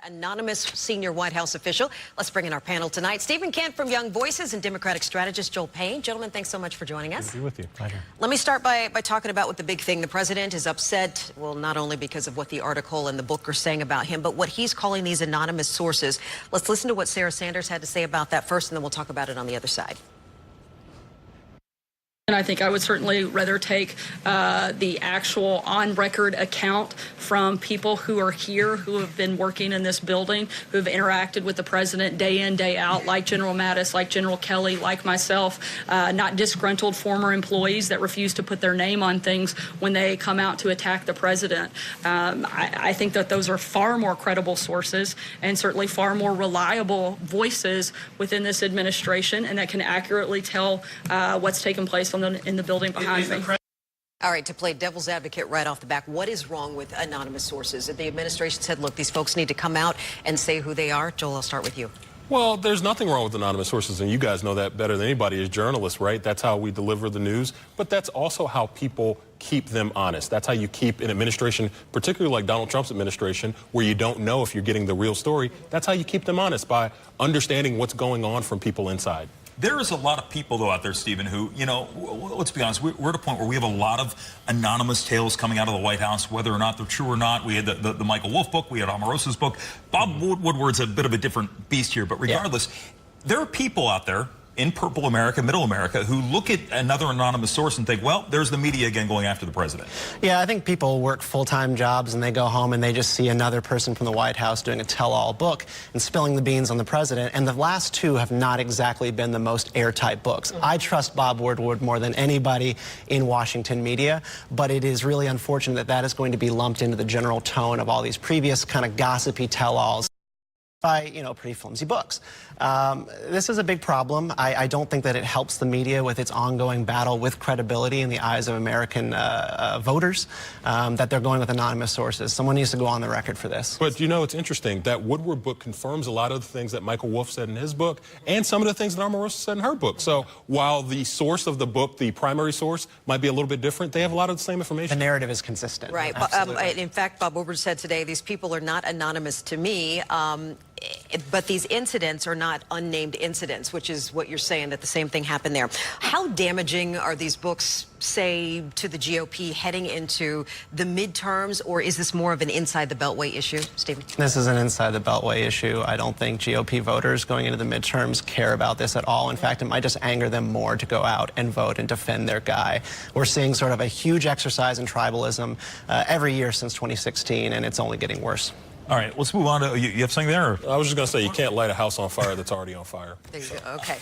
anonymous senior White House official. Let's bring in our panel tonight. Stephen Kent from Young Voices and Democratic strategist Joel Payne. Gentlemen, thanks so much for joining us. Good to be with you. Pleasure. Let me start by talking about what the big thing. The president is upset, well, not only because of what the article and the book are saying about him, but what he's calling these anonymous sources. Let's listen to what Sarah Sanders had to say about that first, and then we'll talk about it on the other side. And I think I would certainly rather take the actual on-record account from people who are here, who have been working in this building, who have interacted with the president day in, day out, like General Mattis, like General Kelly, like myself, not disgruntled former employees that refuse to put their name on things when they come out to attack the president. I think that those are far more credible sources and certainly far more reliable voices within this administration, and that can accurately tell what's taken place in the building behind me. All right, to play devil's advocate right off the back, what is wrong with anonymous sources? The administration said, look, these folks need to come out and say who they are. Joel, I'll start with you. Well, there's nothing wrong with anonymous sources, and you guys know that better than anybody as journalists, right? That's how we deliver the news, but that's also how people keep them honest. That's how you keep an administration, particularly like Donald Trump's administration, where you don't know if you're getting the real story. That's how you keep them honest, by understanding what's going on from people inside. There is a lot of people, though, out there, Stephen, who, you know, let's be honest, we're at a point where we have a lot of anonymous tales coming out of the White House, whether or not they're true or not. We had the Michael Wolff book, we had Omarosa's book. Bob Woodward's a bit of a different beast here, but regardless, there are people out there in purple America, middle America, who look at another anonymous source and think, well, there's the media again going after the president. Yeah, I think people work full-time jobs and they go home and they just see another person from the White House doing a tell-all book and spilling the beans on the president. And the last two have not exactly been the most airtight books. I trust Bob Woodward more than anybody in Washington media, but it is really unfortunate that that is going to be lumped into the general tone of all these previous kind of gossipy tell-alls by, you know, pretty flimsy books. This is a big problem. I don't think that it helps the media with its ongoing battle with credibility in the eyes of American voters, that they're going with anonymous sources. Someone needs to go on the record for this. But, you know, it's interesting. That Woodward book confirms a lot of the things that Michael Wolff said in his book and some of the things that Omarosa said in her book. So while the source of the book, the primary source, might be a little bit different, they have a lot of the same information. The narrative is consistent. Right. In fact, Bob Woodward said today, these people are not anonymous to me. But these incidents are not unnamed incidents, which is what you're saying, that the same thing happened there. How damaging are these books, say, to the GOP heading into the midterms, or is this more of an inside the Beltway issue, Stephen? This is an inside the Beltway issue. I don't think GOP voters going into the midterms care about this at all. In fact, it might just anger them more to go out and vote and defend their guy. We're seeing sort of a huge exercise in tribalism every year since 2016, and it's only getting worse. All right, let's move on to, you have something there? Or? I was just going to say, you can't light a house on fire that's already on fire. There you go. Okay.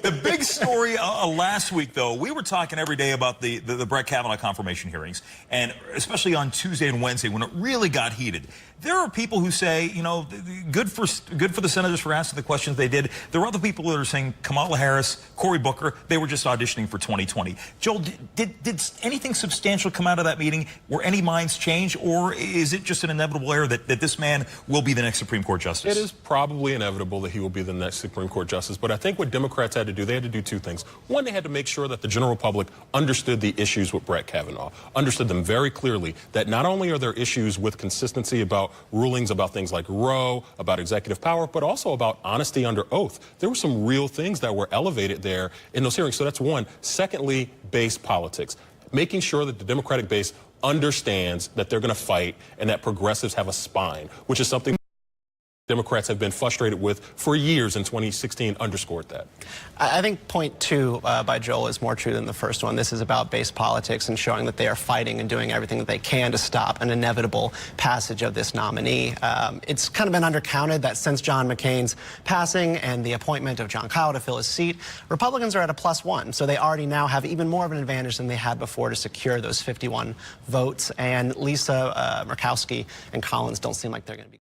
The big story last week, though, we were talking every day about the Brett Kavanaugh confirmation hearings, and especially on Tuesday and Wednesday when it really got heated. There are people who say, you know, good for the senators for asking the questions they did. There are other people that are saying Kamala Harris, Cory Booker, they were just auditioning for 2020. Joel, did anything substantial come out of that meeting? Were any minds changed, or is it just an inevitable error that this man will be the next Supreme Court justice? It is probably inevitable that he will be the next Supreme Court justice, but I think what Democrats had to do, they had to do two things. One, they had to make sure that the general public understood the issues with Brett Kavanaugh, understood them very clearly, that not only are there issues with consistency about rulings about things like Roe, about executive power, but also about honesty under oath. There were some real things that were elevated there in those hearings. So that's one. Secondly, base politics. Making sure that the Democratic base understands that they're going to fight and that progressives have a spine, which is something Democrats have been frustrated with for years, and 2016 underscored that. I think point two by Joel is more true than the first one. This is about base politics and showing that they are fighting and doing everything that they can to stop an inevitable passage of this nominee. It's kind of been undercounted that since John McCain's passing and the appointment of John Kyle to fill his seat, Republicans are at a +1. So they already now have even more of an advantage than they had before to secure those 51 votes. And Lisa Murkowski and Collins don't seem like they're going to be